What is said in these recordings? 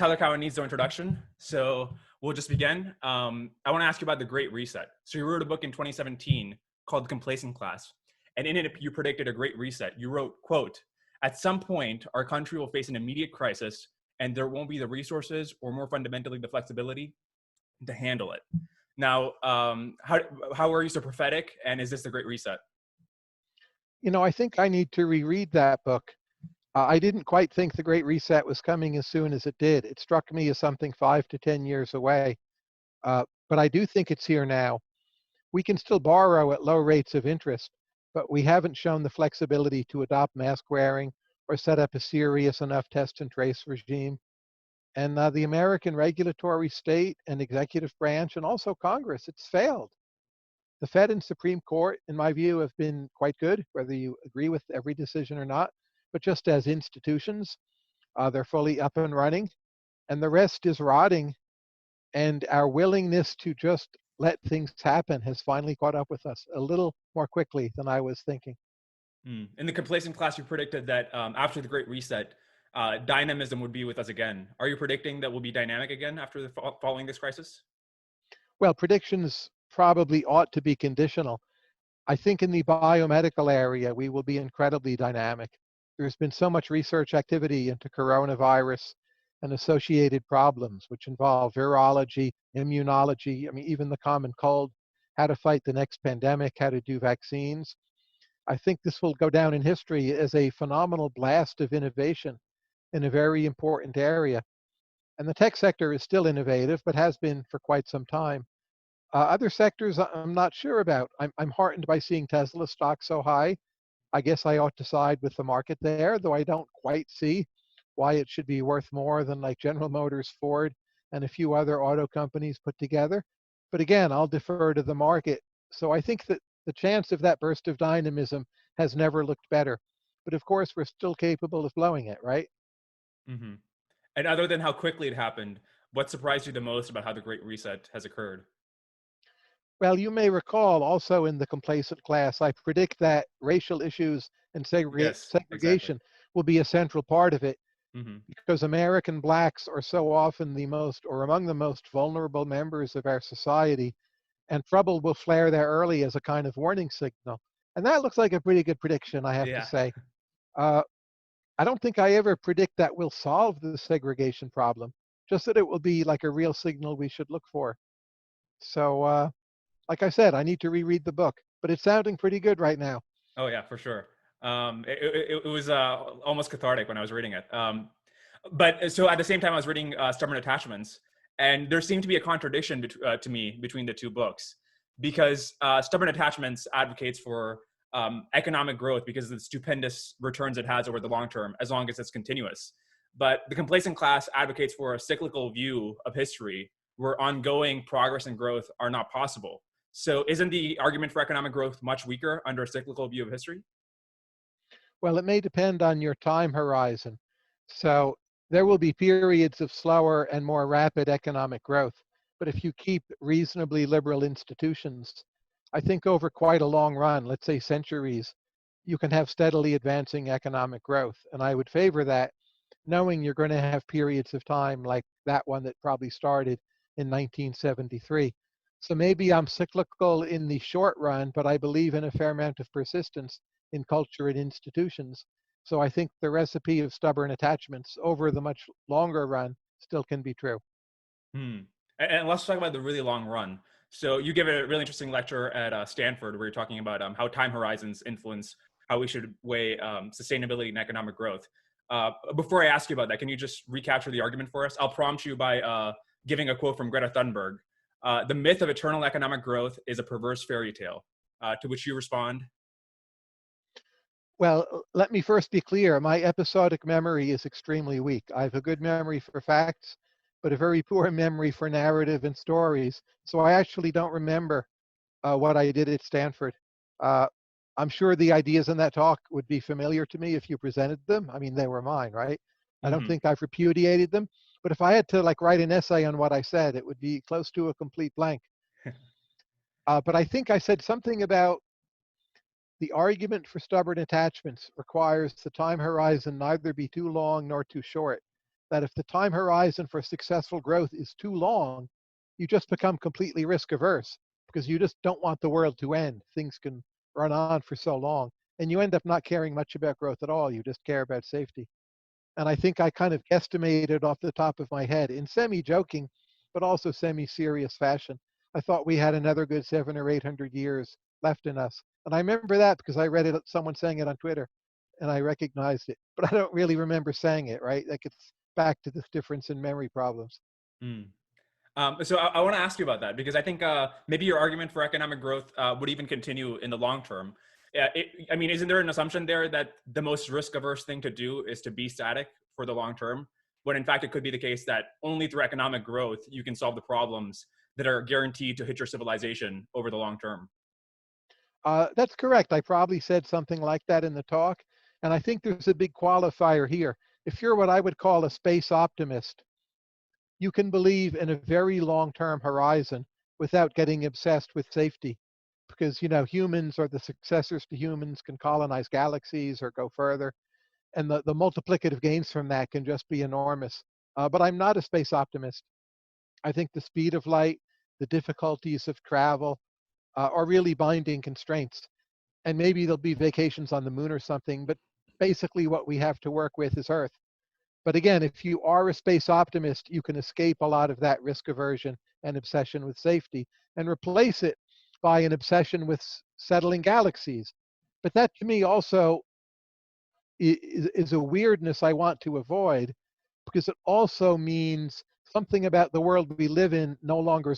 Tyler Cowen needs no introduction, so we'll just begin. I want to ask you about the Great Reset. So you wrote a book in 2017 called Complacent Class, and in it you predicted a Great Reset. You wrote, quote, "At some point, our country will face an immediate crisis, and there won't be the resources or more fundamentally the flexibility to handle it." Now, how are you so prophetic, and is this the Great Reset? You know, I think I need to reread that book. I didn't quite think the Great Reset was coming as soon as it did. It struck me as something 5 to 10 years away. But I do think it's here now. We can still borrow at low rates of interest, but we haven't shown the flexibility to adopt mask wearing or set up a serious enough test and trace regime. And the American regulatory state and executive branch, and also Congress, it's failed. The Fed and Supreme Court, in my view, have been quite good, whether you agree with every decision or not. But just as institutions, they're fully up and running, and the rest is rotting. And our willingness to just let things happen has finally caught up with us a little more quickly than I was thinking. In the Complacent Class, you predicted that after the Great Reset, dynamism would be with us again. Are you predicting that we'll be dynamic again after following this crisis? Well, predictions probably ought to be conditional. I think in the biomedical area, we will be incredibly dynamic. There's been so much research activity into coronavirus and associated problems, which involve virology, immunology, I mean, even the common cold, how to fight the next pandemic, how to do vaccines. I think this will go down in history as a phenomenal blast of innovation in a very important area. And the tech sector is still innovative, but has been for quite some time. Other sectors I'm not sure about. I'm heartened by seeing Tesla stock so high. I guess I ought to side with the market there, though I don't quite see why it should be worth more than like General Motors, Ford, and a few other auto companies put together. But again, I'll defer to the market. So I think that the chance of that burst of dynamism has never looked better. But of course, we're still capable of blowing it, right? Mm-hmm. And other than how quickly it happened, what surprised you the most about how the Great Reset has occurred? Well, you may recall also in the complacent class, I predict that racial issues and Yes, exactly. segregation will be a central part of it Mm-hmm. because American blacks are so often the most or among the most vulnerable members of our society, and trouble will flare there early as a kind of warning signal. And that looks like a pretty good prediction, I have to Yeah. say. Uh, I don't think I ever predict that we'll solve the segregation problem, just that it will be like a real signal we should look for. So, like I said, I need to reread the book, but it's sounding pretty good right now. Oh yeah, for sure. It was almost cathartic when I was reading it. But so at the same time, I was reading Stubborn Attachments, and there seemed to be a contradiction to me between the two books, because Stubborn Attachments advocates for economic growth because of the stupendous returns it has over the long term, as long as it's continuous. But the Complacent Class advocates for a cyclical view of history, where ongoing progress and growth are not possible. So isn't the argument for economic growth much weaker under a cyclical view of history? Well, it may depend on your time horizon. So there will be periods of slower and more rapid economic growth. But if you keep reasonably liberal institutions, I think over quite a long run, let's say centuries, you can have steadily advancing economic growth. And I would favor that, knowing you're going to have periods of time like that one that probably started in 1973. So maybe I'm cyclical in the short run, but I believe in a fair amount of persistence in culture and institutions. So I think the recipe of stubborn attachments over the much longer run still can be true. Hmm. And let's talk about the really long run. So you give a really interesting lecture at Stanford where you're talking about how time horizons influence how we should weigh sustainability and economic growth. Before I ask you about that, can you just recapture the argument for us? I'll prompt you by giving a quote from Greta Thunberg. The myth of eternal economic growth is a perverse fairy tale. To which you respond, Well, let me first be clear. My episodic memory is extremely weak. I have a good memory for facts, but a very poor memory for narrative and stories. So I actually don't remember what I did at Stanford. Uh, I'm sure the ideas in that talk would be familiar to me if you presented them. I mean, they were mine, right? I don't mm-hmm. think I've repudiated them. But if I had to like write an essay on what I said, it would be close to a complete blank. But I think I said something about the argument for stubborn attachments requires the time horizon neither be too long nor too short. that if the time horizon for successful growth is too long, you just become completely risk averse because you just don't want the world to end. Things can run on for so long, and you end up not caring much about growth at all. You just care about safety. And I think I kind of guesstimated off the top of my head in semi-joking, but also semi-serious fashion. I thought we had another good 700 or 800 years left in us. And I remember that because I read it, someone saying it on Twitter, and I recognized it. But I don't really remember saying it, right? Like it's back to this difference in memory problems. Hmm. So I want to ask you about that because I think maybe your argument for economic growth would even continue in the long term. I mean, isn't there an assumption there that the most risk-averse thing to do is to be static for the long term, when in fact it could be the case that only through economic growth you can solve the problems that are guaranteed to hit your civilization over the long term? That's correct. I probably said something like that in the talk. And I think there's a big qualifier here. If you're what I would call a space optimist, you can believe in a very long-term horizon without getting obsessed with safety. Because, humans or the successors to humans can colonize galaxies or go further. And the multiplicative gains from that can just be enormous. But I'm not a space optimist. I think the speed of light, the difficulties of travel are really binding constraints. And maybe there'll be vacations on the moon or something, but basically what we have to work with is Earth. But again, if you are a space optimist, you can escape a lot of that risk aversion and obsession with safety and replace it by an obsession with settling galaxies. But that to me also is a weirdness I want to avoid because it also means something about the world we live in no longer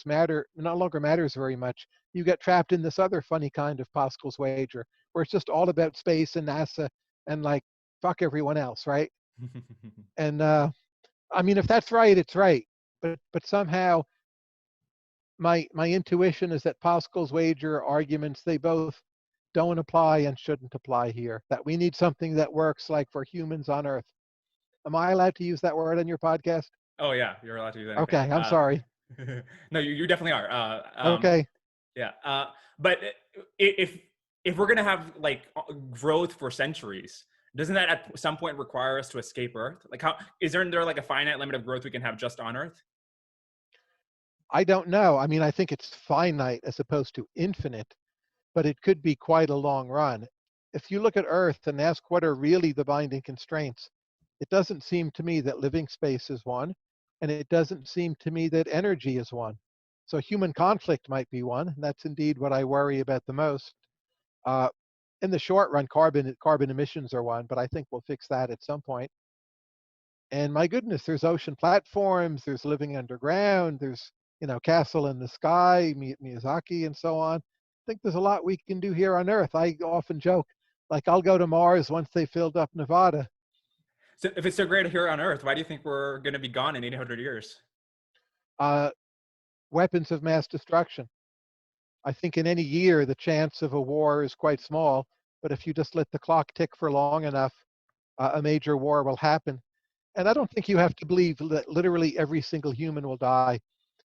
matters very much. You get trapped in this other funny kind of Pascal's wager where it's just all about space and NASA and like fuck everyone else, right? And I mean, if that's right, it's right. But somehow my intuition is that Pascal's wager arguments, they both don't apply and shouldn't apply here. That we need something that works like for humans on Earth. Am I allowed to use that word on your podcast? Oh yeah, you're allowed to use anything. Okay, I'm sorry. No, you definitely are. Okay. Yeah, but if we're gonna have like growth for centuries, doesn't that at some point require us to escape Earth? Like, how isn't there like a finite limit of growth we can have just on Earth? I don't know. I mean, I think it's finite as opposed to infinite, but it could be quite a long run. If you look at Earth and ask what are really the binding constraints, it doesn't seem to me that living space is one, and it doesn't seem to me that energy is one. So human conflict might be one, and that's indeed what I worry about the most. Uh, in the short run, carbon emissions are one, but I think we'll fix that at some point. And my goodness, there's ocean platforms, there's living underground, there's castle in the sky, Miyazaki, and so on. I think there's a lot we can do here on Earth. I often joke, like I'll go to Mars once they filled up Nevada. So if it's so great here on Earth, why do you think we're going to be gone in 800 years? Uh, Weapons of mass destruction. I think in any year the chance of a war is quite small, but if you just let the clock tick for long enough, a major war will happen. And I don't think you have to believe that literally every single human will die,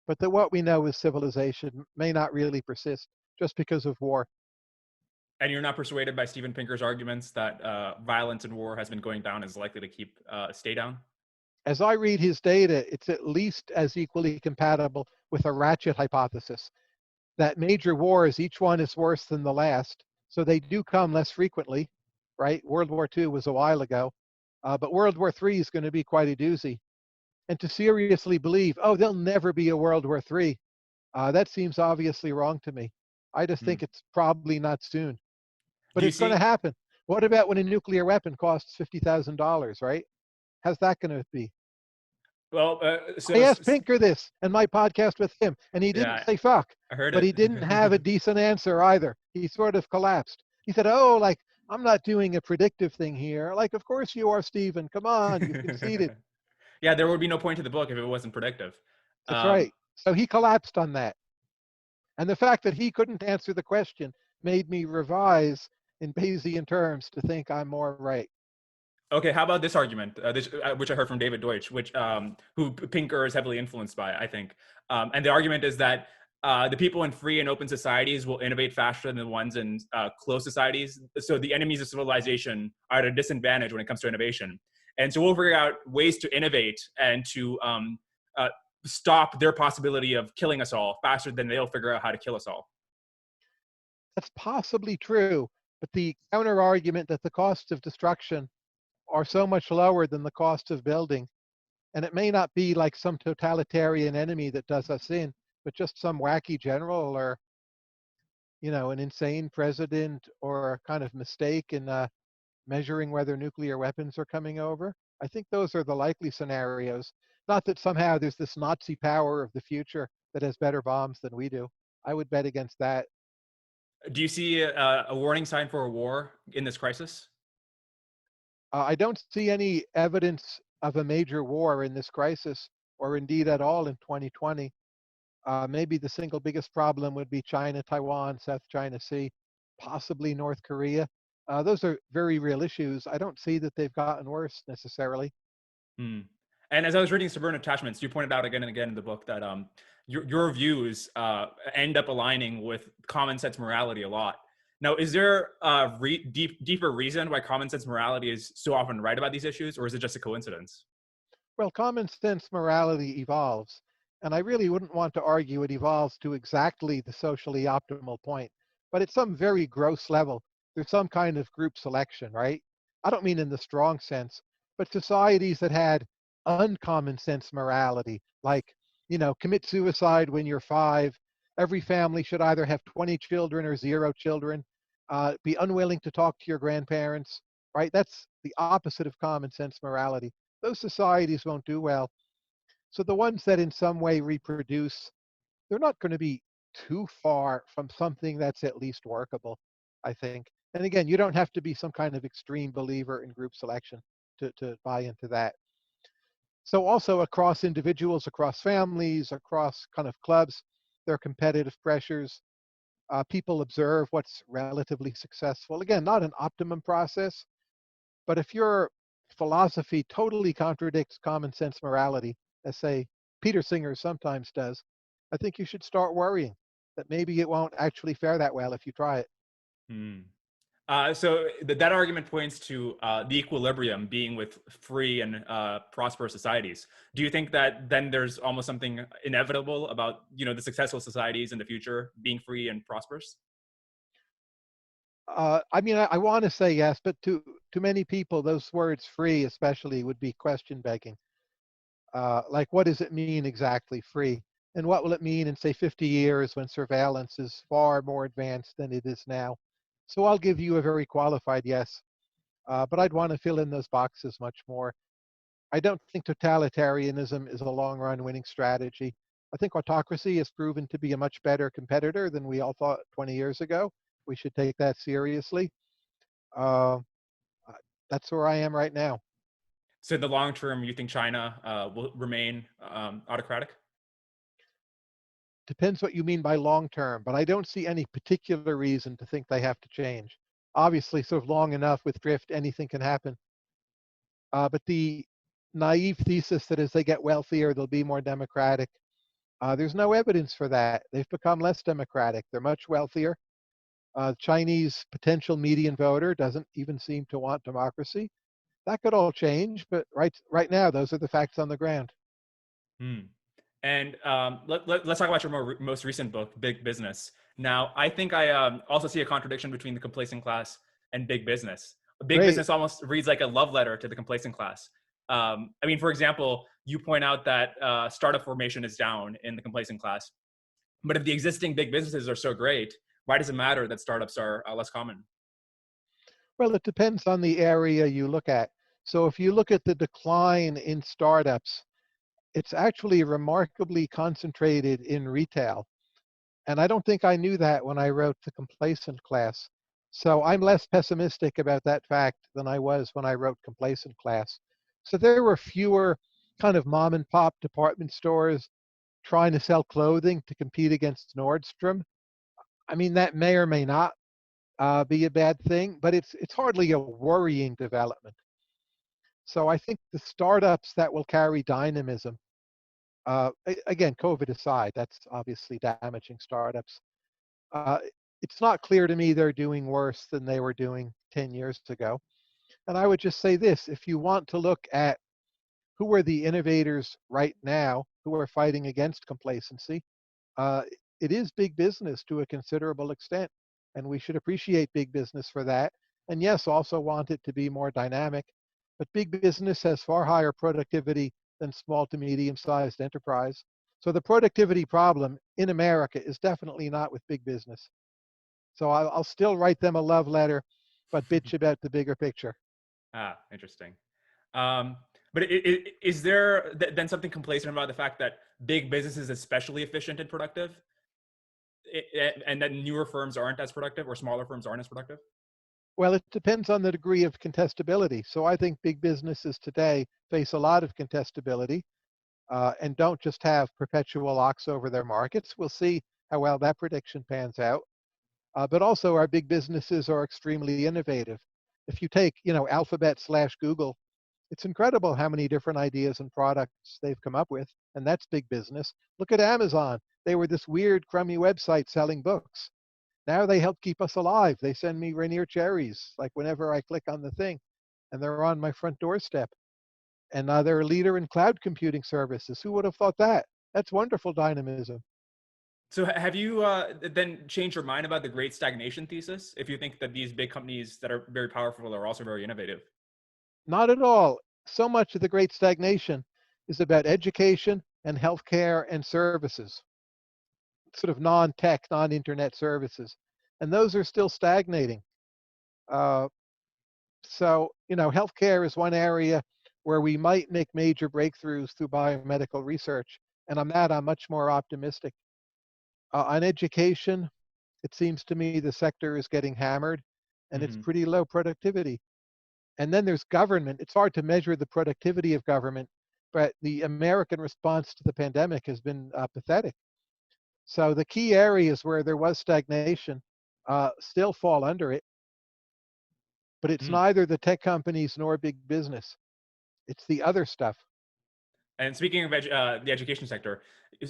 but that what we know as civilization may not really persist just because of war. And you're not persuaded by Steven Pinker's arguments that violence and war has been going down is likely to keep stay down? As I read his data, it's at least as equally compatible with a ratchet hypothesis that major wars, each one is worse than the last. So they do come less frequently, right? World War II was a while ago, but World War III is going to be quite a doozy. And to seriously believe, oh, there'll never be a World War III, that seems obviously wrong to me. I just think it's probably not soon, but Do you it's going to see? happen. What about when a nuclear weapon costs $50,000, right? How's that going to be? Well, I asked Pinker this in my podcast with him, and he didn't yeah, say fuck, I heard but it. he didn't have a decent answer either. He sort of collapsed. He said, oh, like, I'm not doing a predictive thing here. Like, of course you are, Stephen. Come on, you've conceded. Yeah, there would be no point to the book if it wasn't predictive. That's Um, right. So he collapsed on that. And the fact that he couldn't answer the question made me revise in Bayesian terms to think I'm more right. okay, how about this argument, which I heard from David Deutsch, who Pinker is heavily influenced by, I think. And the argument is that the people in free and open societies will innovate faster than the ones in closed societies. So the enemies of civilization are at a disadvantage when it comes to innovation. And so we'll figure out ways to innovate and to uh, stop their possibility of killing us all faster than they'll figure out how to kill us all. That's possibly true, but the counter argument that the costs of destruction are so much lower than the cost of building, and it may not be like some totalitarian enemy that does us in, but just some wacky general or an insane president or a kind of mistake in measuring whether nuclear weapons are coming over. I think those are the likely scenarios. Not that somehow there's this Nazi power of the future that has better bombs than we do. I would bet against that. Do you see a warning sign for a war in this crisis? I don't see any evidence of a major war in this crisis, or indeed at all in 2020. Maybe the single biggest problem would be China, Taiwan, South China Sea, possibly North Korea. Those are very real issues. I don't see that they've gotten worse necessarily. Hmm. And as I was reading Suburban Attachments, you pointed out again and again in the book that your views end up aligning with common sense morality a lot. Now, is there a deeper reason why common sense morality is so often right about these issues, or is it just a coincidence? Well, common sense morality evolves, and I really wouldn't want to argue it evolves to exactly the socially optimal point, but at some very gross level, there's some kind of group selection, right? I don't mean in the strong sense, but societies that had uncommon sense morality, like, commit suicide when you're 5, every family should either have 20 children or 0 children, be unwilling to talk to your grandparents, right? That's the opposite of common sense morality. Those societies won't do well. So the ones that in some way reproduce, they're not going to be too far from something that's at least workable, I think. And again, you don't have to be some kind of extreme believer in group selection to buy into that. So also across individuals, across families, across kind of clubs, there are competitive pressures. People observe what's relatively successful. Again, not an optimum process, but if your philosophy totally contradicts common sense morality, as say Peter Singer sometimes does, I think you should start worrying that maybe it won't actually fare that well if you try it. Hmm. So that argument points to the equilibrium being with free and prosperous societies. Do you think that then there's almost something inevitable about the successful societies in the future being free and prosperous? I mean, I want to say yes, but to many people, those words "free," especially, would be question begging. Like, what does it mean exactly, free? And what will it mean in, say, 50 years when surveillance is far more advanced than it is now? So I'll give you a very qualified yes, but I'd want to fill in those boxes much more. I don't think totalitarianism is a long run winning strategy. I think autocracy has proven to be a much better competitor than we all thought 20 years ago. We should take that seriously. Uh, that's where I am right now. So in the long term, you think China will remain autocratic? Depends what you mean by long term, but I don't see any particular reason to think they have to change. Obviously, sort of long enough with drift, anything can happen. But the naive thesis that as they get wealthier, they'll be more democratic, there's no evidence for that. They've become less democratic. They're much wealthier. Chinese potential median voter doesn't even seem to want democracy. That could all change, but right now, those are the facts on the ground. Hmm. And let's talk about your most recent book, Big Business. Now, I think I also see a contradiction between the complacent class and big business. Big Great. business almost reads like a love letter to the complacent class. I mean, for example, you point out that startup formation is down in the complacent class. But if the existing big businesses are so great, why does it matter that startups are less common? Well, it depends on the area you look at. So if you look at the decline in startups, it's actually remarkably concentrated in retail. And I don't think I knew that when I wrote The Complacent Class. So I'm less pessimistic about that fact than I was when I wrote Complacent Class. So there were fewer kind of mom and pop department stores trying to sell clothing to compete against Nordstrom. I mean, that may or may not be a bad thing, but it's hardly a worrying development. So I think the startups that will carry dynamism, again, COVID aside, that's obviously damaging startups. Uh, it's not clear to me they're doing worse than they were doing 10 years ago. And I would just say this, if you want to look at who are the innovators right now who are fighting against complacency, uh, it is big business to a considerable extent. And we should appreciate big business for that. And yes, also want it to be more dynamic. But big business has far higher productivity than small to medium-sized enterprise. So the productivity problem in America is definitely not with big business. So I'll still write them a love letter, but bitch about the bigger picture. Ah, interesting. Um, but is there then something complacent about the fact that big business is especially efficient and productive, and that newer firms aren't as productive or smaller firms aren't as productive? Well, it depends on the degree of contestability. So I think big businesses today face a lot of contestability and don't just have perpetual locks over their markets. We'll see how well that prediction pans out. But also our big businesses are extremely innovative. If you take, Alphabet/Google, it's incredible how many different ideas and products they've come up with, and that's big business. Look at Amazon. They were this weird, crummy website selling books. Now they help keep us alive. They send me Rainier cherries, like whenever I click on the thing, and they're on my front doorstep. And they're a leader in cloud computing services. Who would have thought that? That's wonderful dynamism. So have you then changed your mind about the Great Stagnation thesis? If you think that these big companies that are very powerful are also very innovative? Not at all. So much of the great stagnation is about education and healthcare and services, sort of non-tech, non-internet services. And those are still stagnating. Uh, so, healthcare is one area where we might make major breakthroughs through biomedical research. And on that, I'm much more optimistic. On education, it seems to me the sector is getting hammered and it's Hmm. pretty low productivity. And then there's government. It's hard to measure the productivity of government, but the American response to the pandemic has been pathetic. So the key areas where there was stagnation still fall under it, but it's Mm. neither the tech companies nor big business. It's the other stuff. And speaking of the education sector,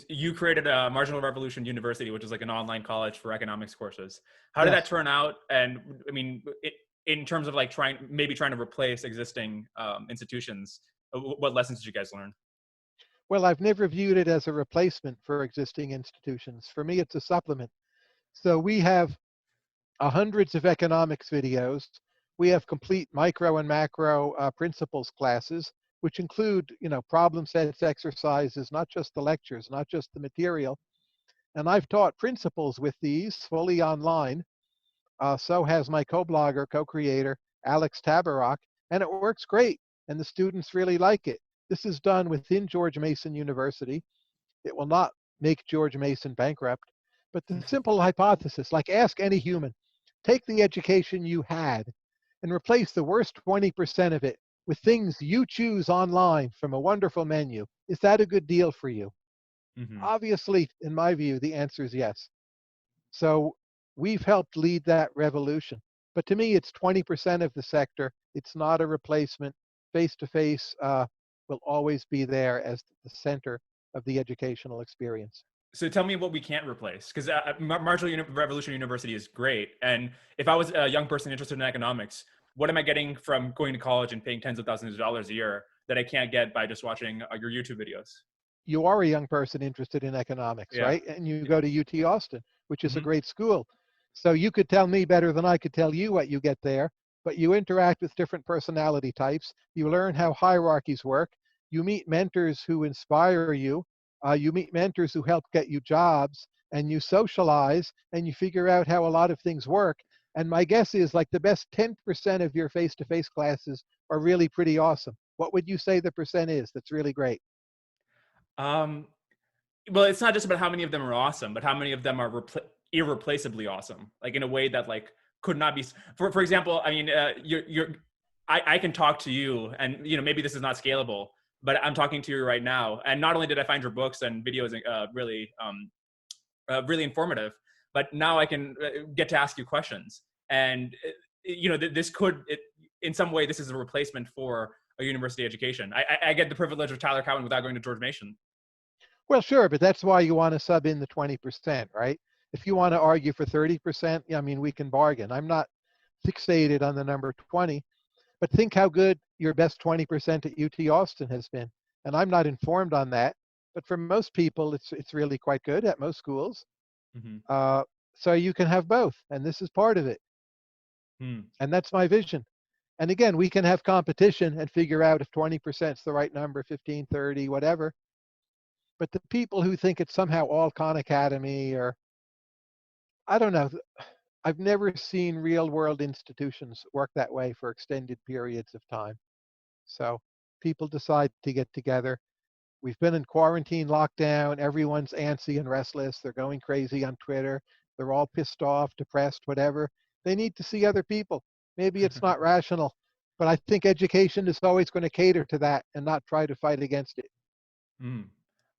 you created a Marginal Revolution University, which is like an online college for economics courses. How did that Yes. turn out? And I mean, in terms of like trying to replace existing institutions, what lessons did you guys learn? Well, I've never viewed it as a replacement for existing institutions. For me, it's a supplement. So we have hundreds of economics videos. We have complete micro and macro principles classes, which include, problem sets, exercises, not just the lectures, not just the material. And I've taught principles with these fully online. So has my co-blogger, co-creator, Alex Tabarrok, and it works great. And the students really like it. This is done within George Mason University. It will not make George Mason bankrupt. But the simple hypothesis, like ask any human, take the education you had and replace the worst 20% of it with things you choose online from a wonderful menu. Is that a good deal for you? Hmm. Obviously, in my view, the answer is yes. So we've helped lead that revolution. But to me, it's 20% of the sector. It's not a replacement. Face to face will always be there as the center of the educational experience. So tell me what we can't replace, because Revolution University is great. And if I was a young person interested in economics, what am I getting from going to college and paying tens of thousands of dollars a year that I can't get by just watching your YouTube videos? You are a young person interested in economics, Yeah. right? And you go to UT Austin, which is a Hmm. great school. So you could tell me better than I could tell you what you get there, but you interact with different personality types. You learn how hierarchies work. You meet mentors who inspire you. You meet mentors who help get you jobs, and you socialize and you figure out how a lot of things work. And my guess is like the best 10% of your face to face classes are really pretty awesome. What would you say the percent is that's really great? Um, well, it's not just about how many of them are awesome, but how many of them are irreplaceably awesome, like in a way that like could not be. For example, I mean, I can talk to you, and maybe this is not scalable, but I'm talking to you right now, and not only did I find your books and videos really informative, but now I can get to ask you questions, and this could in some way this is a replacement for a university education. I get the privilege of Tyler Cowen without going to George Mason. Well, sure, but that's why you want to sub in the 20%, right? If you want to argue for 30%, yeah, I mean, we can bargain. I'm not fixated on the number 20, But think how good your best 20% at UT Austin has been. And I'm not informed on that, but for most people, it's really quite good at most schools. Hmm. Uh, so you can have both, and this is part of it. Hmm. And that's my vision. And again, we can have competition and figure out if 20% is the right number, 15, 30, whatever. But the people who think it's somehow all Khan Academy, or I don't know, I've never seen real world institutions work that way for extended periods of time. So people decide to get together. We've been in quarantine, lockdown. Everyone's antsy and restless. They're going crazy on Twitter. They're all pissed off, depressed, whatever. They need to see other people. Maybe it's not rational, but I think education is always going to cater to that and not try to fight against it. Hmm.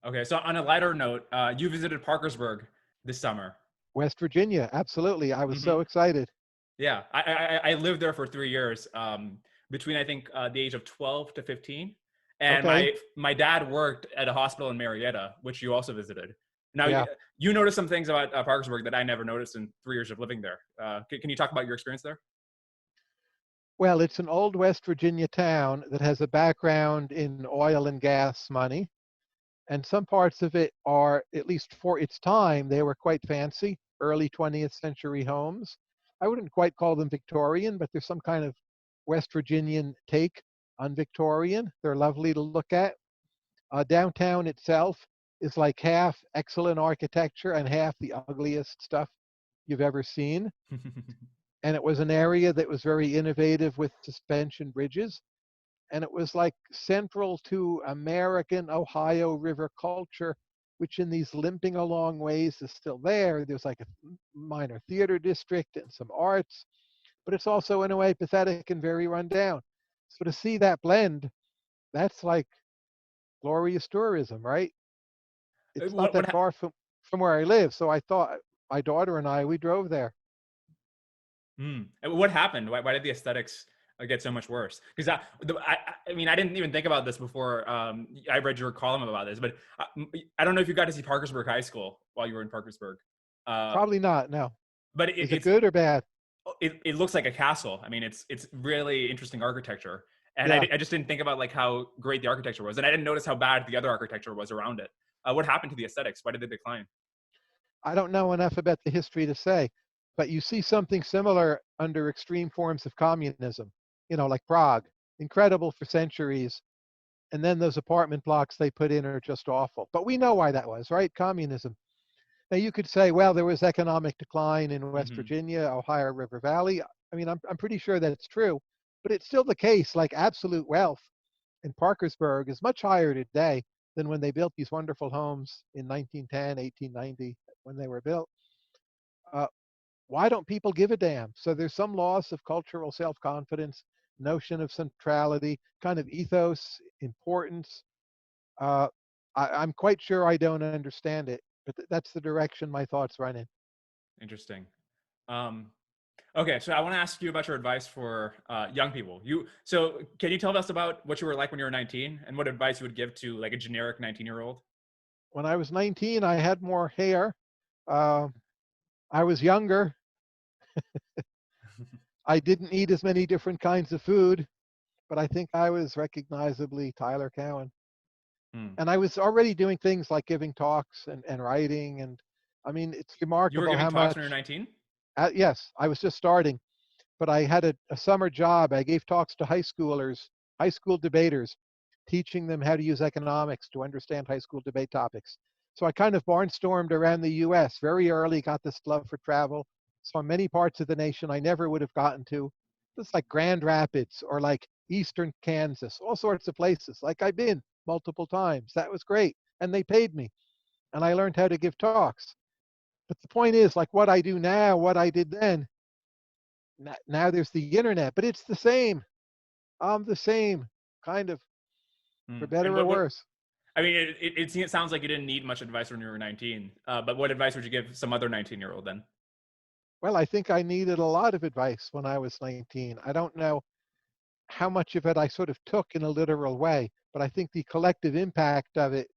Okay, so on a lighter note, you visited Parkersburg this summer. West Virginia, absolutely. I was Hmm. so excited. Yeah, I lived there for 3 years, between I think the age of 12 to 15, and Okay. my dad worked at a hospital in Marietta, which you also visited. Now Yeah. you noticed some things about Parkersburg that I never noticed in 3 years of living there. Can you talk about your experience there? Well, it's an old West Virginia town that has a background in oil and gas money. And some parts of it are, at least for its time, they were quite fancy, early 20th century homes. I wouldn't quite call them Victorian, but there's some kind of West Virginian take on Victorian. They're lovely to look at. Downtown itself is like half excellent architecture and half the ugliest stuff you've ever seen. And it was an area that was very innovative with suspension bridges. And it was like central to American Ohio River culture, which in these limping along ways is still there. There's like a minor theater district and some arts, but it's also in a way pathetic and very run down. So to see that blend, that's like glorious tourism, right? It's not What that far from where I live. So I thought my daughter and I, we drove there. And what happened? Why did the aesthetics get so much worse? Because I mean, I didn't even think about this before I read your column about this, but I don't know if you got to see Parkersburg High School while you were in Parkersburg. Uh, Probably not. No. but Is it good or bad? it looks like a castle. I mean, it's really interesting architecture, and Yeah. I just didn't think about like how great the architecture was, and I didn't notice how bad the other architecture was around it. What happened to the aesthetics? Why did they decline? I don't know enough about the history to say, but you see something similar under extreme forms of communism, like Prague, incredible for centuries. And then those apartment blocks they put in are just awful. But we know why that was, right? Communism. Now you could say, well, there was economic decline in West Hmm. Virginia, Ohio River Valley. I mean, I'm pretty sure that's true, but it's still the case, like absolute wealth in Parkersburg is much higher today than when they built these wonderful homes in 1910, 1890, when they were built. Uh, why don't people give a damn? So there's some loss of cultural self-confidence, notion of centrality, kind of ethos, importance. Uh, I'm quite sure I don't understand it, but that's the direction my thoughts run in. Interesting. Um, Okay, so I want to ask you about your advice for young people. So can you tell us about what you were like when you were 19 and what advice you would give to like a generic 19-year-old? When I was 19, I had more hair. Uh, I was younger. I didn't eat as many different kinds of food, but I think I was recognizably Tyler Cowen. Hmm. And I was already doing things like giving talks and writing. And I mean, it's You were remarkable giving how talks when you were much, 19? yes, I was just starting, but I had a summer job. I gave talks to high schoolers, high school debaters, teaching them how to use economics to understand high school debate topics. So I kind of barnstormed around the US very early, got this love for travel. Saw many parts of the nation I never would have gotten to. Just like Grand Rapids or like Eastern Kansas, all sorts of places. Like I've been multiple times. That was great. And they paid me. And I learned how to give talks. But the point is, like what I do now, what I did then, now there's the internet, but it's the same. I'm the same, kind of, Hmm. for better And or what worse. I mean, it sounds like you didn't need much advice when you were 19. But what advice would you give some other 19-year-old then? Well, I think I needed a lot of advice when I was 19. I don't know how much of it I sort of took in a literal way, but I think the collective impact of it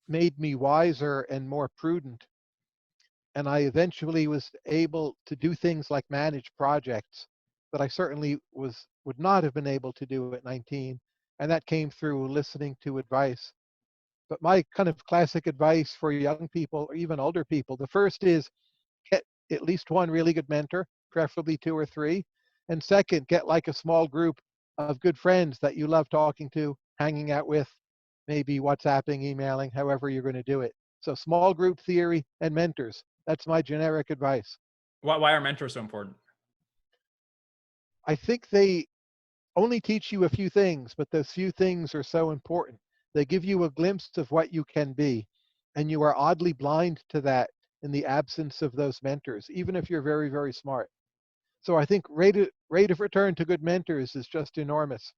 made me wiser and more prudent. And I eventually was able to do things like manage projects that I certainly would not have been able to do at 19. And that came through listening to advice. But my kind of classic advice for young people or even older people, the first is get at least one really good mentor, preferably two or three. And second, get like a small group of good friends that you love talking to, hanging out with, maybe WhatsApping, emailing, however you're going to do it. So small group theory and mentors. That's my generic advice. Why are mentors so important? I think they only teach you a few things, but those few things are so important. They give you a glimpse of what you can be, and you are oddly blind to that in the absence of those mentors, even if you're very, very smart. So I think rate of return to good mentors is just enormous.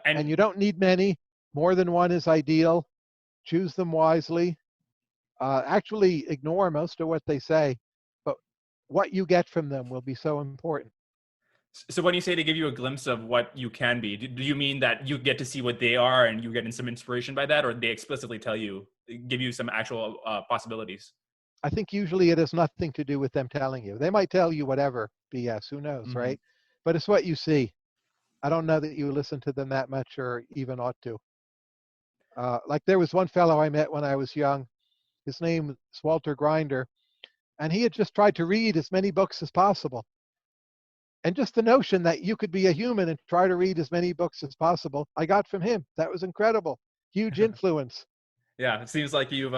And you And don't need many. More than one is ideal. Choose them wisely. Actually, ignore most of what they say, but what you get from them will be so important. so when you say they give you a glimpse of what you can be, do you mean that you get to see what they are and you get some inspiration by that, or they explicitly tell you, give you some actual possibilities? I think usually it has nothing to do with them telling you. They might tell you whatever BS, who knows, Hmm. right? But it's what you see. I don't know that you listen to them that much or even ought to. Like there was one fellow I met when I was young. His name is Walter Grinder, and he had just tried to read as many books as possible. And just the notion that you could be a human and try to read as many books as possible, I got from him. That was incredible. Huge influence. Yeah, it seems like you've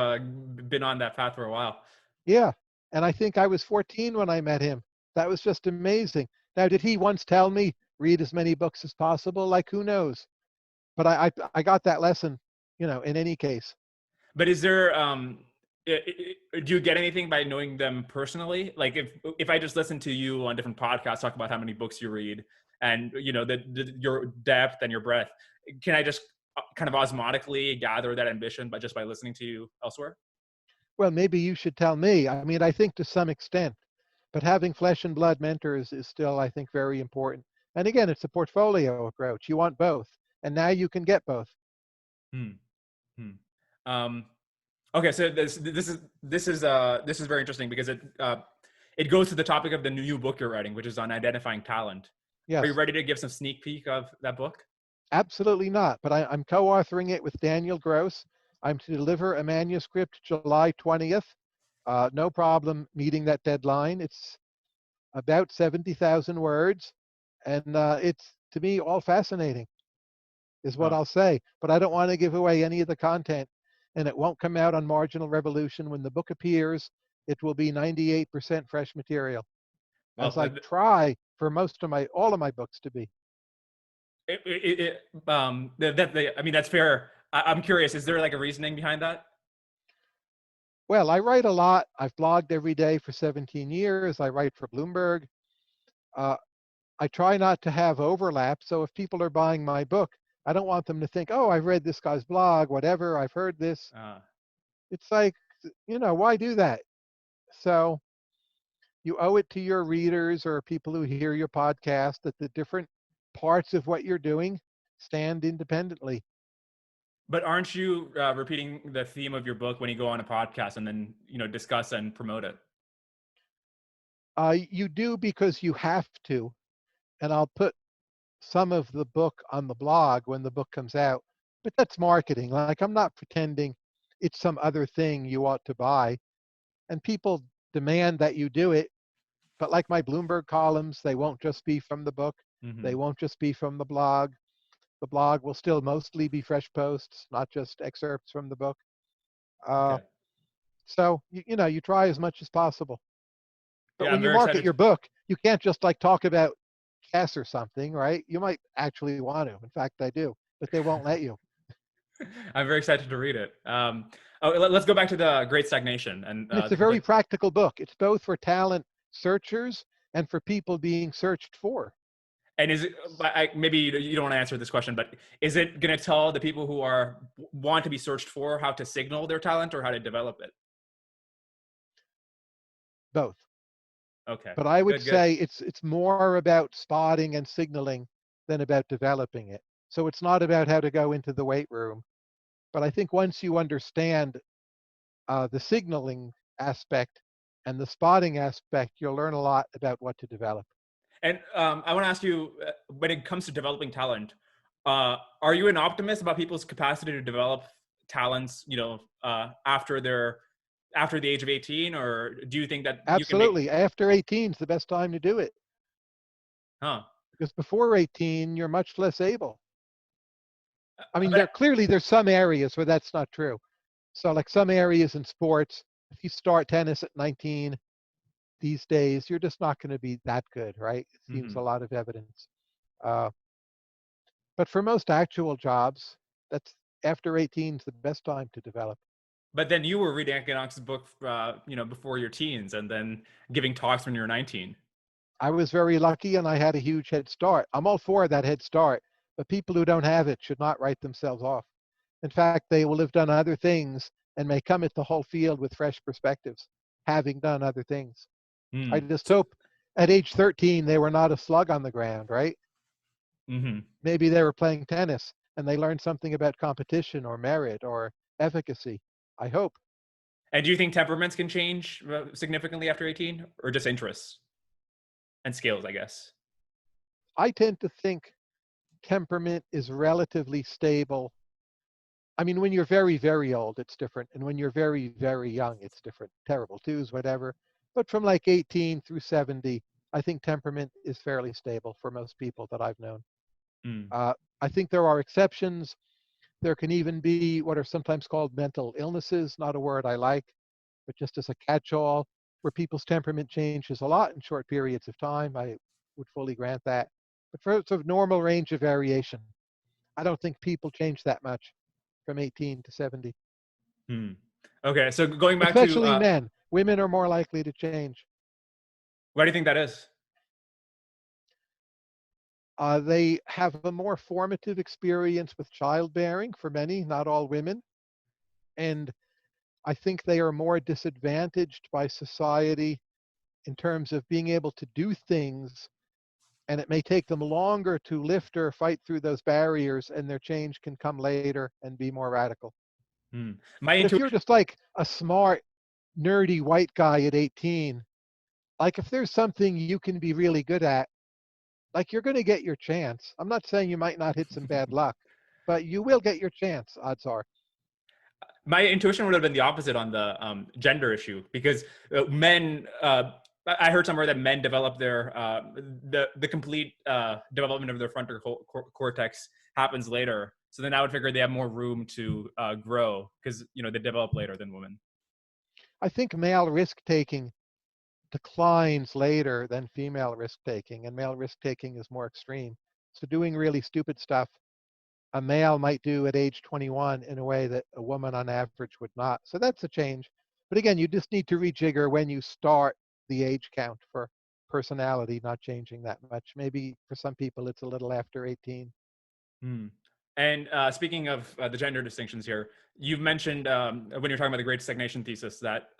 been on that path for a while. Yeah. And I think I was 14 when I met him. That was just amazing. Now, did he once tell me, read as many books as possible? Like, who knows? But I got that lesson, in any case. But is there do you get anything by knowing them personally? Like if I just listen to you on different podcasts talk about how many books you read and your depth and your breadth, can I just kind of osmotically gather that ambition by listening to you elsewhere? Well, maybe you should tell me. I mean, I think to some extent, but having flesh and blood mentors is still, I think, very important. And again, it's a portfolio approach. You want both. And now you can get both. Hmm. Hmm. Um, okay, so this is very interesting because it goes to the topic of the new book you're writing, which is on identifying talent. Are you Yes, ready to give some sneak peek of that book? absolutely not. But I'm co authoring it with Daniel Gross. I'm to deliver a manuscript July 20th. No problem meeting that deadline. It's about 70,000 words. And it's, to me, all fascinating, is what Oh, I'll say. But I don't want to give away any of the content. And it won't come out on Marginal Revolution. When the book appears, it will be 98% fresh material, well, as I try for all of my books to be. I mean, that's fair. I'm curious, is there like a reasoning behind that? Well, I write a lot. I've blogged every day for 17 years. I write for Bloomberg. Uh, I try not to have overlap. So if people are buying my book, I don't want them to think, oh, I've read this guy's blog, whatever, I've heard this. Uh, It's like, why do that? So you owe it to your readers or people who hear your podcast that the different parts of what you're doing stand independently. but aren't you repeating the theme of your book when you go on a podcast and then discuss and promote it? You do because you have to. And I'll put some of the book on the blog when the book comes out, but that's marketing. Like, I'm not pretending it's some other thing you ought to buy. And people demand that you do it. But like my Bloomberg columns, they won't just be from the book. They Hmm. won't just be from the blog. The blog will still mostly be fresh posts, not just excerpts from the book. Uh, Okay. so you try as much as possible. But Yeah, when I'm you very market excited. your book, you can't just like talk about chess or something, right? You might actually want to. In fact, I do, but they won't let you. I'm very excited to read it. Let's go back to the Great Stagnation and And it's a very practical book. It's both for talent searchers and for people being searched for. and is it maybe you don't want to answer this question, but is it going to tell the people who want to be searched for how to signal their talent or how to develop it? Both. Okay, But I would good. say it's more about spotting and signaling than about developing it. So it's not about how to go into the weight room. But I think once you understand the signaling aspect and the spotting aspect, you'll learn a lot about what to develop. And I want to ask you, when it comes to developing talent, are you an optimist about people's capacity to develop talents, after the age of 18, or do you think that you can make? Absolutely. After 18 is the best time to do it Huh? because before 18, you're much less able. I mean, But there's some areas where that's not true. So like some areas in sports, if you start tennis at 19 these days, you're just not going to be that good, right? It seems a mhm. lot of evidence. Uh, but for most actual jobs, that's after 18 is the best time to develop. But then you were reading economics book, before your teens, and then giving talks when you were 19. I was very lucky and I had a huge head start. I'm all for that head start, but people who don't have it should not write themselves off. In fact, they will have done other things and may come at the whole field with fresh perspectives, having done other things. I Mm. just hope at age 13 they were not a slug on the ground, right? Hmm. Maybe they were playing tennis and they learned something about competition or merit or efficacy. I hope. And do you think temperaments can change significantly after 18, or just interests and skills, I guess? I tend to think temperament is relatively stable. I mean, when you're very, very old, it's different. And when you're very, very young, it's different. Terrible twos, whatever. But from like 18 through 70, I think temperament is fairly stable for most people that I've known. Mm. Uh, I think there are exceptions. There can even be what are sometimes called mental illnesses, not a word I like, but just as a catch-all, where people's temperament changes a lot in short periods of time. I would fully grant that. But for sort of normal range of variation, I don't think people change that much from 18 to 70, Hmm. Okay, so going back to, especially men. Women are more likely to change. why do you think that is? They have a more formative experience with childbearing for many, not all women. And I think they are more disadvantaged by society in terms of being able to do things, and it may take them longer to lift or fight through those barriers, and their change can come later and be more radical. Hmm. My But if you're intuition. just like a smart, nerdy white guy at 18, like if there's something you can be really good at, like you're going to get your chance. I'm not saying you might not hit some bad luck, but you will get your chance, odds are. My intuition would have been the opposite on the gender issue, because men. I heard somewhere that men develop their the complete development of their frontal cortex happens later. So then I would figure they have more room to grow, because they develop later than women. I think male risk taking declines later than female risk taking, and male risk taking is more extreme. So doing really stupid stuff a male might do at age 21 in a way that a woman on average would not. So that's a change. But again, you just need to rejigger when you start the age count for personality not changing that much. Maybe for some people it's a little after 18. Hmm. And speaking of the gender distinctions here, you've mentioned when you're talking about the Great Stagnation thesis that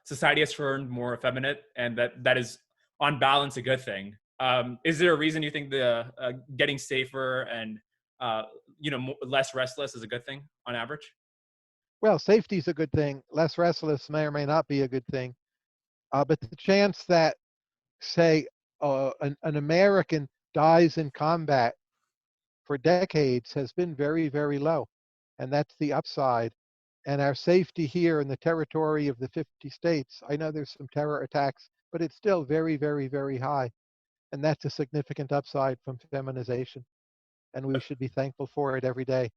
society has turned more effeminate, and that is, on balance, a good thing. Is there a reason you think the getting safer and less restless is a good thing on average? Well, safety is a good thing. Less restless may or may not be a good thing. But the chance that, say, an American dies in combat for decades has been very, very low. And that's the upside. And our safety here in the territory of the 50 states, I know there's some terror attacks, but it's still very, very, very high. And that's a significant upside from feminization. And we should be thankful for it every day.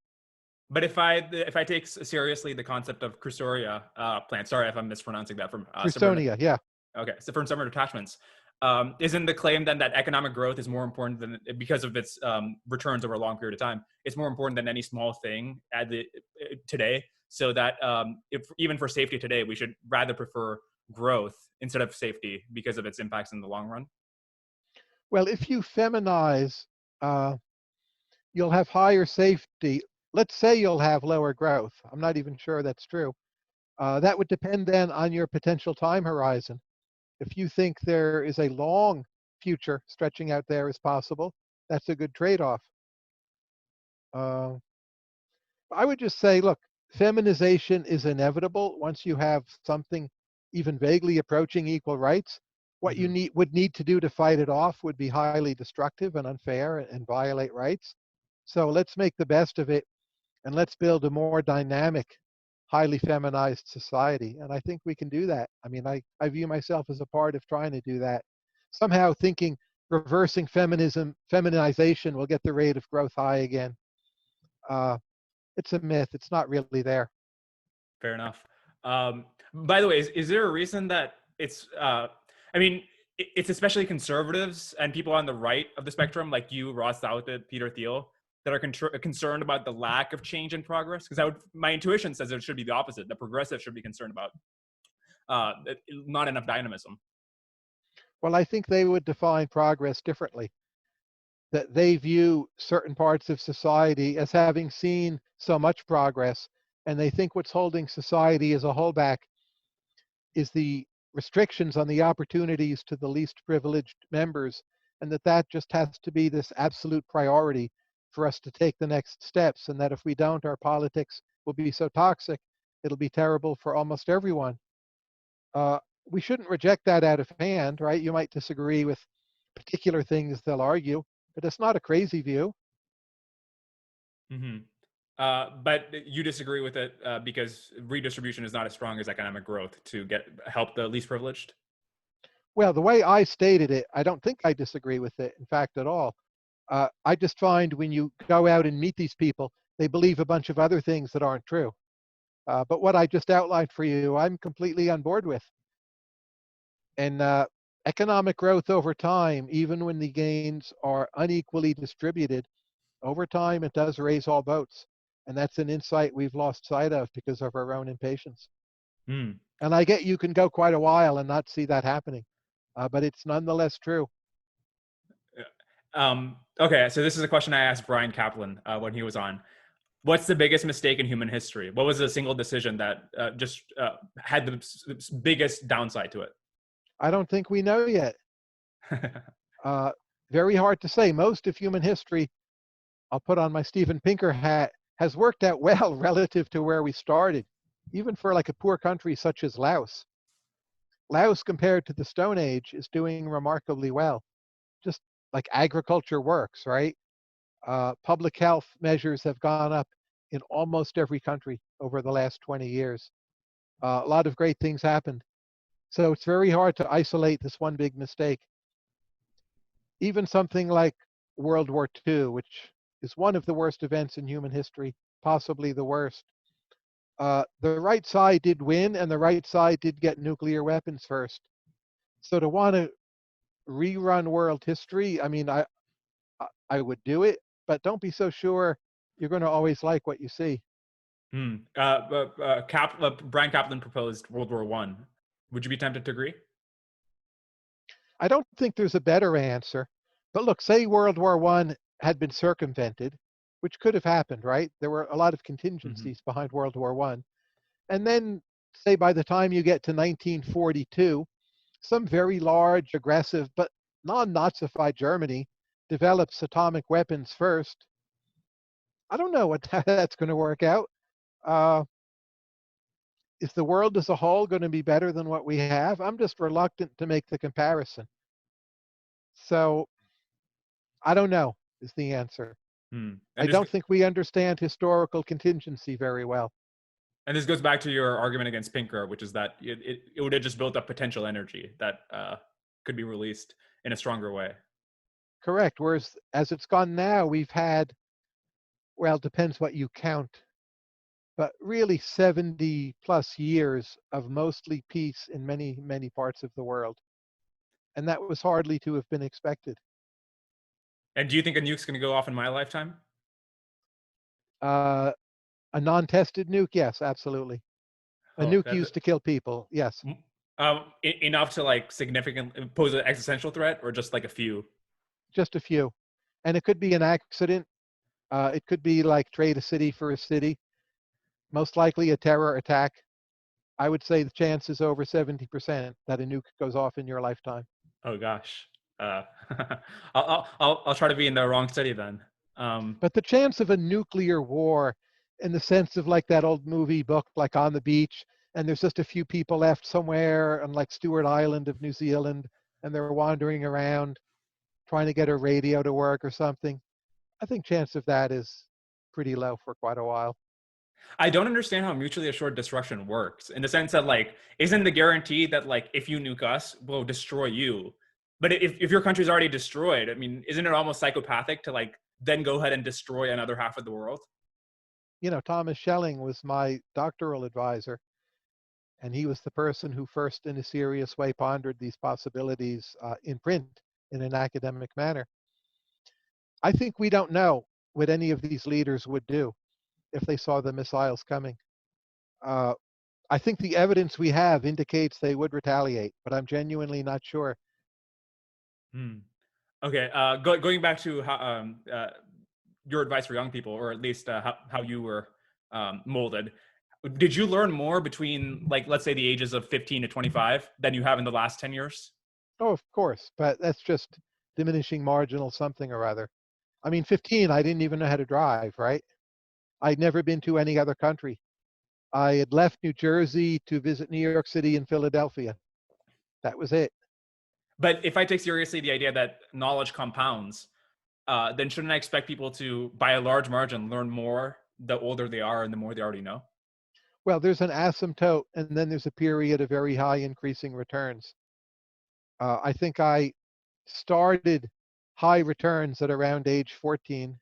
But if I take seriously the concept of crusoria plant, sorry if I'm mispronouncing that, from suburban. Crusonia, yeah. Okay, so from summer detachments, isn't the claim then that economic growth is more important than, because of its returns over a long period of time? It's more important than any small thing today. So that if even for safety today, we should rather prefer growth instead of safety because of its impacts in the long run. Well, if you feminize, uh, you'll have higher safety. Let's say you'll have lower growth. I'm not even sure that's true. That would depend then on your potential time horizon. If you think there is a long future stretching out there as possible, that's a good trade-off. Uh, I would just say, look, feminization is inevitable once you have something even vaguely approaching equal rights. What you Hmm. would need to do to fight it off would be highly destructive and unfair and violate rights. So let's make the best of it, and let's build a more dynamic, highly feminized society. And I think we can do that. I mean, I view myself as a part of trying to do that. Somehow thinking reversing feminization will get the rate of growth high again. Uh, it's a myth. It's not really there. Fair enough. By the way, is there a reason that it's? I mean, it's especially conservatives and people on the right of the spectrum, like you, Ross Douthat, Peter Thiel, that are concerned about the lack of change and progress. Because my intuition says it should be the opposite. The progressives should be concerned about not enough dynamism. Well, I think they would define progress differently. That they view certain parts of society as having seen so much progress, and they think what's holding society as a whole back is the restrictions on the opportunities to the least privileged members, and that just has to be this absolute priority for us to take the next steps, and that if we don't, our politics will be so toxic, it'll be terrible for almost everyone. Uh, we shouldn't reject that out of hand, right? You might disagree with particular things they'll argue, but it's not a crazy view. Hmm. But you disagree with it because redistribution is not as strong as economic growth to help the least privileged. Well, the way I stated it, I don't think I disagree with it, in fact, at all. I just find when you go out and meet these people, they believe a bunch of other things that aren't true. But what I just outlined for you, I'm completely on board with. And economic growth over time, even when the gains are unequally distributed, over time it does raise all boats. And that's an insight we've lost sight of because of our own impatience. Mm. And I get you can go quite a while and not see that happening, but it's nonetheless true. Okay, so this is a question I asked Brian Kaplan when he was on. What's the biggest mistake in human history? What was the single decision that just had the biggest downside to it? I don't think we know yet. Uh, Very hard to say. Most of human history, I'll put on my Steven Pinker hat, has worked out well relative to where we started, even for like a poor country such as Laos. Laos, compared to the Stone Age, is doing remarkably well. Just like agriculture works, right? Public health measures have gone up in almost every country over the last 20 years. A lot of great things happened. So it's very hard to isolate this one big mistake. Even something like World War II, which is one of the worst events in human history, possibly the worst. The right side did win, and the right side did get nuclear weapons first. So to want to rerun world history, I mean, I would do it, but don't be so sure you're going to always like what you see. Brian Kaplan proposed World War One. Would you be tempted to agree? I don't think there's a better answer. But look, say World War One had been circumvented, which could have happened, right? There were a lot of Hmm. contingencies behind World War One. And then, say, by the time you get to 1942, some very large, aggressive, but non-Nazified Germany develops atomic weapons first. I don't know what that's going to work out. Uh, is the world as a whole going to be better than what we have? I'm just reluctant to make the comparison. So I don't know is the answer. Hmm. I don't think we understand historical contingency very well. And this goes back to your argument against Pinker, which is that it would have just built up potential energy that could be released in a stronger way. Correct. Whereas as it's gone now, we've had, well, depends what you count, but really 70 plus years of mostly peace in many, many parts of the world. And that was hardly to have been expected. And do you think a nuke's going to go off in my lifetime? Uh, a non-tested nuke, yes, absolutely. A Oh, nuke used to kill people, yes. enough to like significantly pose an existential threat, or just like a few? Just a few. And it could be an accident. It could be like trade a city for a city. Most likely a terror attack. I would say the chance is over 70% that a nuke goes off in your lifetime. Oh gosh, I'll try to be in the wrong city then. But the chance of a nuclear war, in the sense of like that old movie book, like On the Beach, and there's just a few people left somewhere on like Stewart Island of New Zealand, and they're wandering around trying to get a radio to work or something, I think chance of that is pretty low for quite a while. I don't understand how mutually assured destruction works in the sense that, like, isn't the guarantee that, like, if you nuke us, we'll destroy you? But if your country's already destroyed, I mean, isn't it almost psychopathic to, like, then go ahead and destroy another half of the world? You know, Thomas Schelling was my doctoral advisor, and he was the person who first, in a serious way, pondered these possibilities in print in an academic manner. I think we don't know what any of these leaders would do if they saw the missiles coming. Uh, I think the evidence we have indicates they would retaliate, but I'm genuinely not sure. Hmm. Okay, going back to how, your advice for young people, or at least how you were molded. Did you learn more between, like, let's say the ages of 15 to 25 than you have in the last 10 years? Oh, of course, but that's just diminishing marginal something or other. I mean, 15, I didn't even know how to drive, right? I'd never been to any other country. I had left New Jersey to visit New York City and Philadelphia. That was it. But if I take seriously the idea that knowledge compounds, then shouldn't I expect people to, by a large margin, learn more the older they are and the more they already know? Well, there's an asymptote, and then there's a period of very high increasing returns. I think I started high returns at around age 14,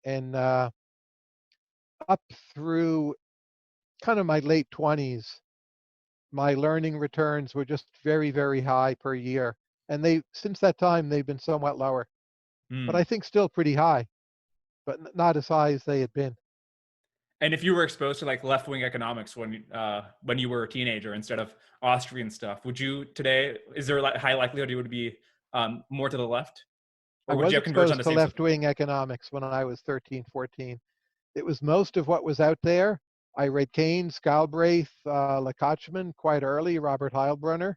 and up through kind of my late 20s, my learning returns were just very, very high per year. And they, since that time, they've been somewhat lower, but I Hmm. think still pretty high, but not as high as they had been. And if you were exposed to, like, left-wing economics when you were a teenager instead of Austrian stuff, would you today? Is there a high likelihood you would be more to the left, I or would you was have converged on exposed the to same stuff? left-wing economics when I was 13, 14. It was most of what was out there. I read Keynes, Galbraith, Lekachman quite early, Robert Heilbrunner,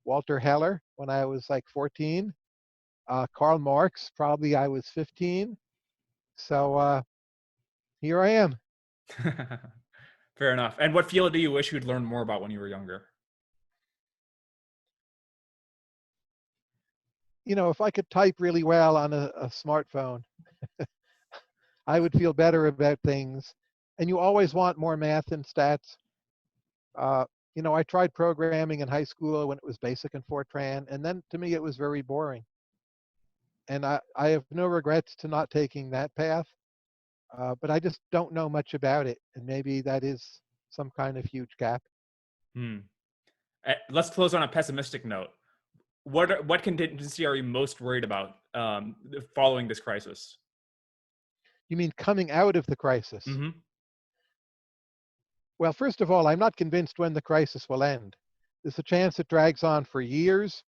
Walter Heller when I was like 14, Karl Marx, probably I was 15. So here I am. Fair enough. And what field do you wish you'd learned more about when you were younger? You know, if I could type really well on a smartphone, I would feel better about things. And you always want more math and stats. Uh, you know, I tried programming in high school when it was basic and Fortran, and then to me it was very boring. And I have no regrets to not taking that path, but I just don't know much about it. And maybe that is some kind of huge gap. Hmm. Let's close on a pessimistic note. What contingency are you most worried about following this crisis? You mean coming out of the crisis? Hmm. Well, first of all, I'm not convinced when the crisis will end. There's a chance it drags on for years.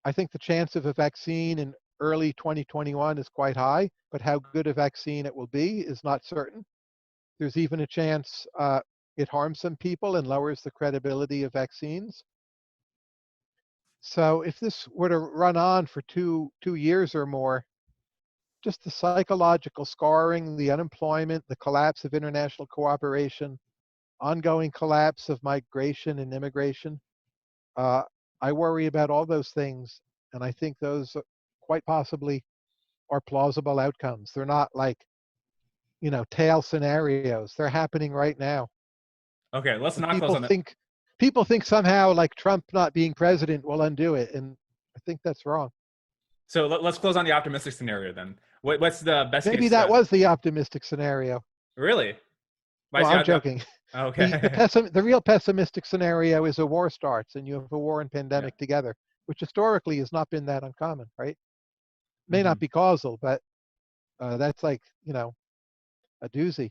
I think the chance of a vaccine in early 2021 is quite high, but how good a vaccine it will be is not certain. There's even a chance it harms some people and lowers the credibility of vaccines. So if this were to run on for two years or more, just the psychological scarring, the unemployment, the collapse of international cooperation, ongoing collapse of migration and immigration, uh, I worry about all those things, and I think those quite possibly are plausible outcomes. They're not like, you know, tail scenarios. They're happening right now. Okay, let's And not close on that. people think somehow like Trump not being president will undo it, and I think that's wrong. So let's close on the optimistic scenario then. What's the best Maybe case? that was the optimistic scenario. Really? Why Well, is the I'm joking. okay? The real pessimistic scenario is a war starts and you have a war and Yeah. pandemic together, which historically has not been that uncommon, right? May not Hmm. be causal, but that's like, you know, a doozy.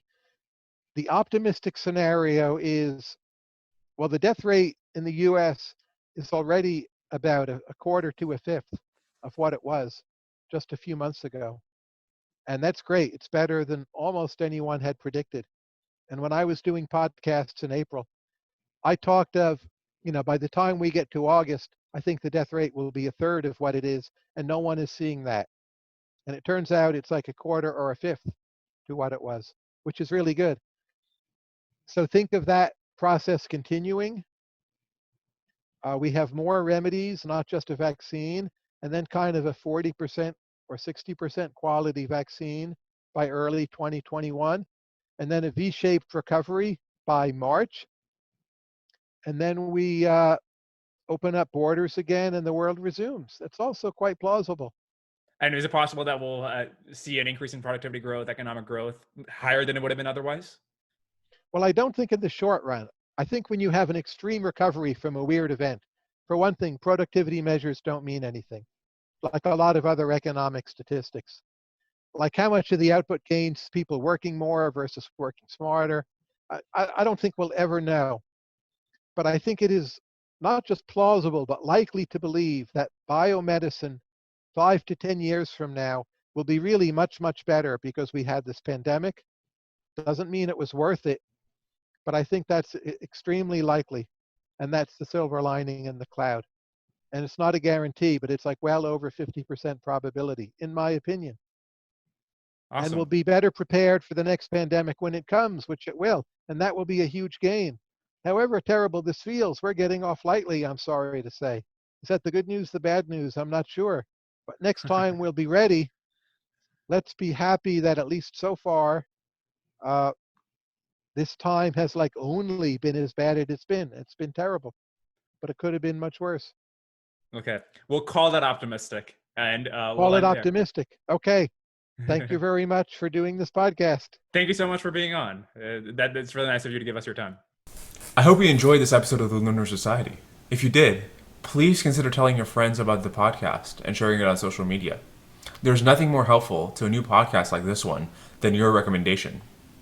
The optimistic scenario is, well, the death rate in the US is already about a quarter to a fifth of what it was just a few months ago. And that's great. It's better than almost anyone had predicted. And when I was doing podcasts in April, I talked of, you know, by the time we get to August, I think the death rate will be a third of what it is, and no one is seeing that. And it turns out it's like a quarter or a fifth to what it was, which is really good. So think of that process continuing. We have more remedies, not just a vaccine, and then kind of a 40% or 60% quality vaccine by early 2021, and then a V-shaped recovery by March. And then we open up borders again and the world resumes. That's also quite plausible. And is it possible that we'll see an increase in productivity growth, economic growth, higher than it would have been otherwise? Well, I don't think in the short run. I think when you have an extreme recovery from a weird event, for one thing, productivity measures don't mean anything, like a lot of other economic statistics. Like how much of the output gains people working more versus working smarter. I don't think we'll ever know. But I think it is not just plausible, but likely to believe that biomedicine 5 to 10 years from now will be really much, much better because we had this pandemic. Doesn't mean it was worth it, but I think that's extremely likely. And that's the silver lining in the cloud. And it's not a guarantee, but it's like well over 50% probability, in my opinion. And we'll Awesome. be better prepared for the next pandemic when it comes, which it will. And that will be a huge gain. However terrible this feels, we're getting off lightly, I'm sorry to say. Is that the good news, the bad news? I'm not sure. But next time we'll be ready. Let's be happy that at least so far, this time has like only been as bad as it's been. It's been terrible, but it could have been much worse. Okay. We'll call that optimistic. And Call we'll it end there. optimistic. Okay. Thank you very much for doing this podcast. Thank you so much for being on. That's really nice of you to give us your time. I hope you enjoyed this episode of the Lunar Society. If you did, please consider telling your friends about the podcast and sharing it on social media. There's nothing more helpful to a new podcast like this one than your recommendation.